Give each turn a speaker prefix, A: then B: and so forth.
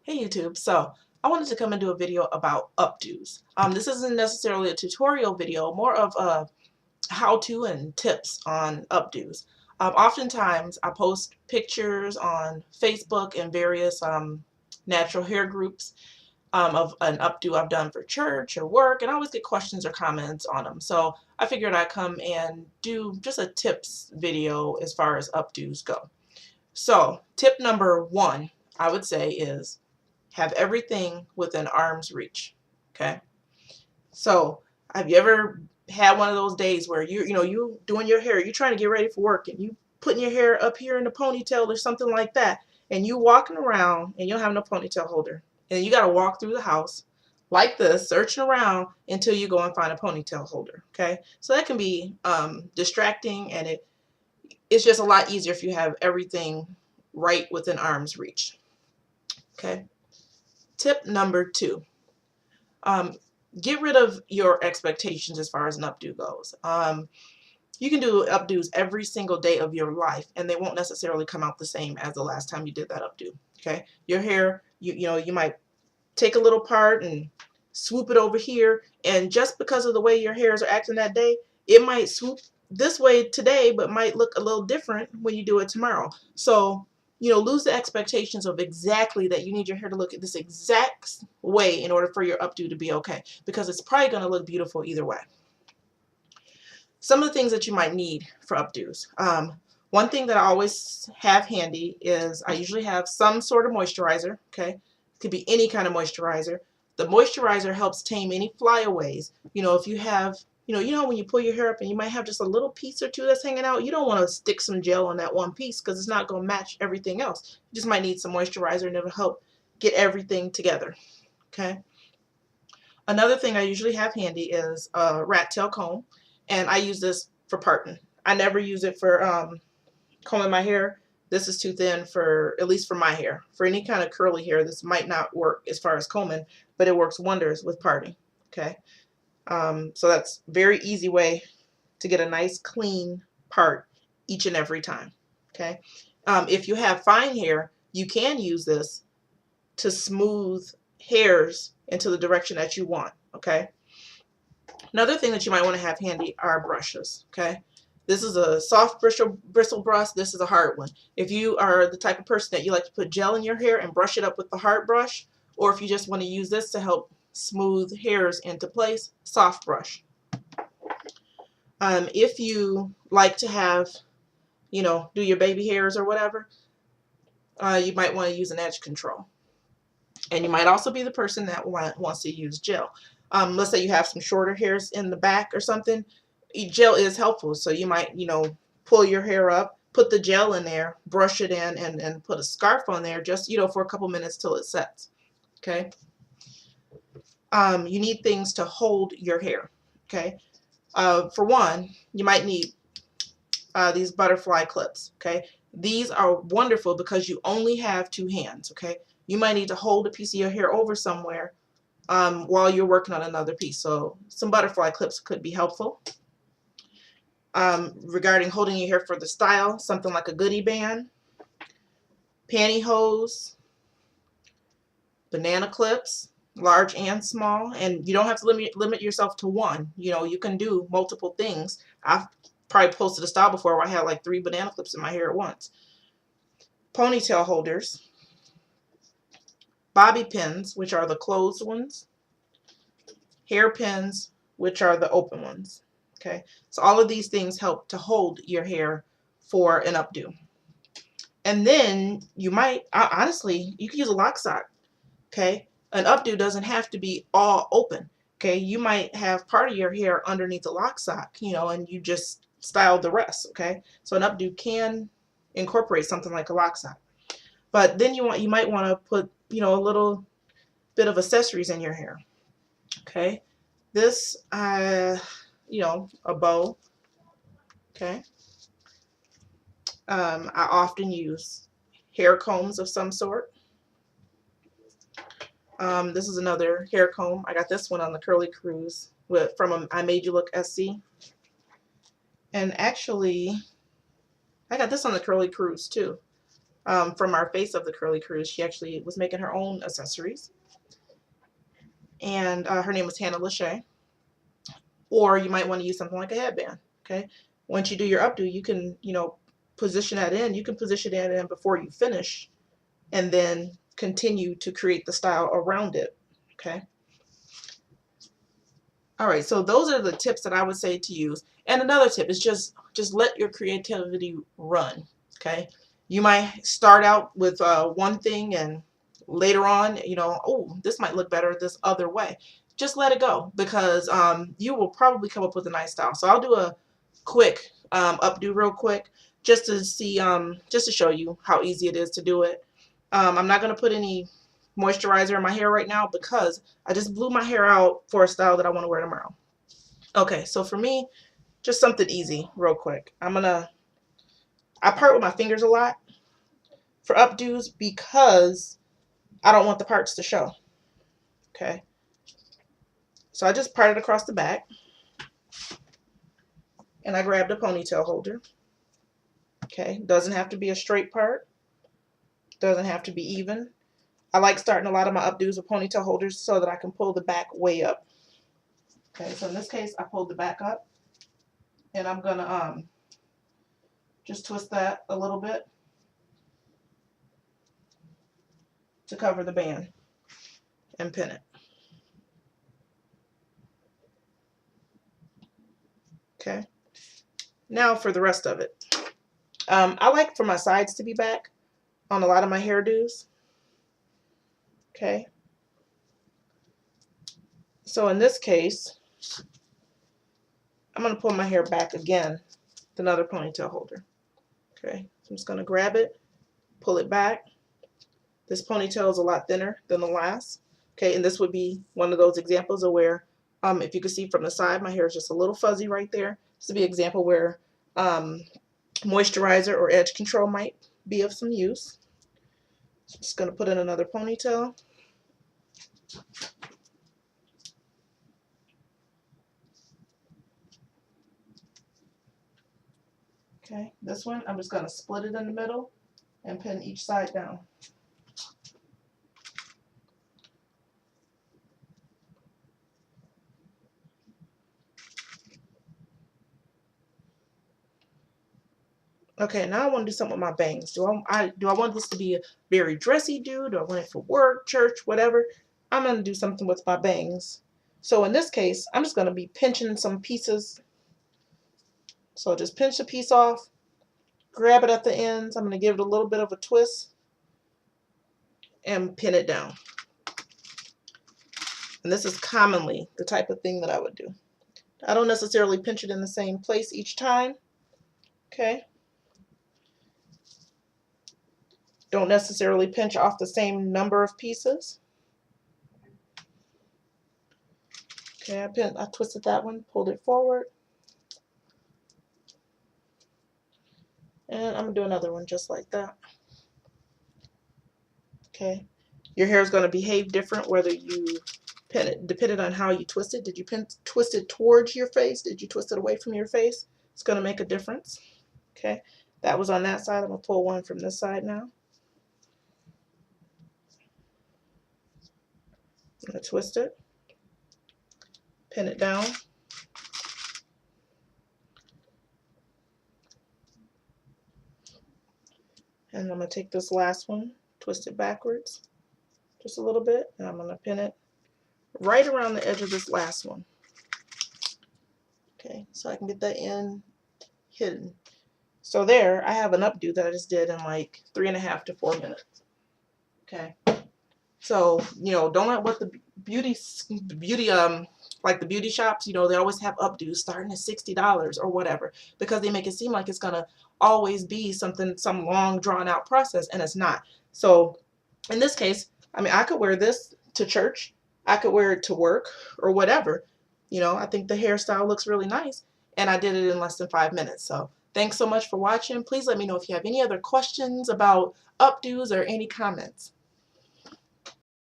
A: Hey YouTube, so I wanted to come and do a video about updos. This isn't necessarily a tutorial video, more of a how-to and tips on updos. Oftentimes I post pictures on Facebook and various natural hair groups of an updo I've done for church or work, and I always get questions or comments on them. So I figured I'd come and do just a tips video as far as updos go. So tip number one, I would say, is have everything within arm's reach. Okay, so have you ever had one of those days where you doing your hair, you're trying to get ready for work, and you putting your hair up here in a ponytail or something like that, and you walking around and you don't have no ponytail holder, and you got to walk through the house like this, searching around until you go and find a ponytail holder. Okay, so that can be distracting, and it's just a lot easier if you have everything right within arm's reach. Okay. Tip number two, get rid of your expectations as far as an updo goes. You can do updos every single day of your life, and they won't necessarily come out the same as the last time you did that updo. Okay, your hair, you might take a little part and swoop it over here, and just because of the way your hairs are acting that day, it might swoop this way today, but might look a little different when you do it tomorrow. So lose the expectations of exactly that you need your hair to look at this exact way in order for your updo to be okay, because it's probably going to look beautiful either way. Some of the things that you might need for updos. One thing that I always have handy is I usually have some sort of moisturizer. Okay, it could be any kind of moisturizer. The moisturizer helps tame any flyaways. If you have when you pull your hair up and you might have just a little piece or two that's hanging out, you don't want to stick some gel on that one piece because it's not going to match everything else. You just might need some moisturizer, and it'll help get everything together. Okay. Another thing I usually have handy is a rat tail comb, and I use this for parting. I never use it for combing my hair. This is too thin for, at least for my hair. For any kind of curly hair, this might not work as far as combing, but it works wonders with parting. Okay. So that's a very easy way to get a nice clean part each and every time. Okay. If you have fine hair, you can use this to smooth hairs into the direction that you want. Okay. Another thing that you might want to have handy are brushes. Okay. This is a soft bristle brush. This is a hard one. If you are the type of person that you like to put gel in your hair and brush it up with the hard brush, or if you just want to use this to help smooth hairs into place, soft brush. If you like to have, do your baby hairs or whatever, you might want to use an edge control. And you might also be the person that wants to use gel. Let's say you have some shorter hairs in the back or something. Gel is helpful. So you might, pull your hair up, put the gel in there, brush it in, and put a scarf on there just, for a couple minutes till it sets. Okay. You need things to hold your hair. Okay. For one, you might need these butterfly clips. Okay. These are wonderful because you only have two hands. Okay. You might need to hold a piece of your hair over somewhere while you're working on another piece. So some butterfly clips could be helpful. Regarding holding your hair for the style, something like a goodie band, pantyhose, banana clips, large and small, and you don't have to limit yourself to one. You can do multiple things. I've probably posted a style before where I had like 3 banana clips in my hair at once. Ponytail holders, bobby pins, which are the closed ones, hair pins, which are the open ones. Okay, so all of these things help to hold your hair for an updo. And then you might, honestly, you can use a lock sock. Okay, an updo doesn't have to be all open. Okay, you might have part of your hair underneath a lock sock, and you just style the rest. Okay, so an updo can incorporate something like a lock sock. But then you might want to put, a little bit of accessories in your hair. Okay, this, a bow. Okay, I often use hair combs of some sort. This is another hair comb. I got this one on the Curly Cruise from I Made You Look SC. And actually, I got this on the Curly Cruise too. from our Face of the Curly Cruise. She actually was making her own accessories, and her name was Hannah Lachey. Or you might want to use something like a headband. Okay, once you do your updo, you can, position that in. You can position that in before you finish, and then continue to create the style around it. Okay. All right, so those are the tips that I would say to use. And another tip is just let your creativity run. Okay, you might start out with one thing, and later on, oh, this might look better this other way. Just let it go, because you will probably come up with a nice style. So I'll do a quick updo real quick, just to see, just to show you how easy it is to do it. I'm not going to put any moisturizer in my hair right now because I just blew my hair out for a style that I want to wear tomorrow. Okay, so for me, just something easy real quick. I part with my fingers a lot for updos because I don't want the parts to show. Okay, so I just parted across the back, and I grabbed a ponytail holder. Okay, doesn't have to be a straight part, doesn't have to be even. I like starting a lot of my updos with ponytail holders so that I can pull the back way up. Okay, so in this case, I pulled the back up, and I'm gonna just twist that a little bit to cover the band and pin it. Okay, now for the rest of it. I like for my sides to be back on a lot of my hairdos. Okay, so in this case, I'm going to pull my hair back again with another ponytail holder. Okay, so I'm just going to grab it, pull it back. This ponytail is a lot thinner than the last. Okay, and this would be one of those examples of where, if you can see from the side, my hair is just a little fuzzy right there. This would be an example where moisturizer or edge control might be of some use. So I'm just going to put in another ponytail. Okay, this one, I'm just going to split it in the middle and pin each side down. Okay, now I want to do something with my bangs. Do I want this to be a very dressy do? Do I want it for work, church, whatever? I'm going to do something with my bangs. So in this case, I'm just going to be pinching some pieces. So just pinch a piece off, grab it at the ends. I'm going to give it a little bit of a twist and pin it down. And this is commonly the type of thing that I would do. I don't necessarily pinch it in the same place each time. Okay. Don't necessarily pinch off the same number of pieces. Okay, I twisted that one, pulled it forward. And I'm going to do another one just like that. Okay. Your hair is going to behave different whether you pin it, depending on how you twist it. Did you twist it towards your face? Did you twist it away from your face? It's going to make a difference. Okay. That was on that side. I'm going to pull one from this side now. I'm going to twist it, pin it down, and I'm going to take this last one, twist it backwards just a little bit, and I'm going to pin it right around the edge of this last one. Okay, so I can get that end hidden. So there, I have an updo that I just did in like 3.5 to 4 minutes. Okay. So, don't let what the beauty like the beauty shops, they always have updos starting at $60 or whatever, because they make it seem like it's gonna always be some long drawn out process, and it's not. So in this case, I could wear this to church, I could wear it to work or whatever. I think the hairstyle looks really nice, and I did it in less than 5 minutes. So thanks so much for watching. Please let me know if you have any other questions about updos or any comments.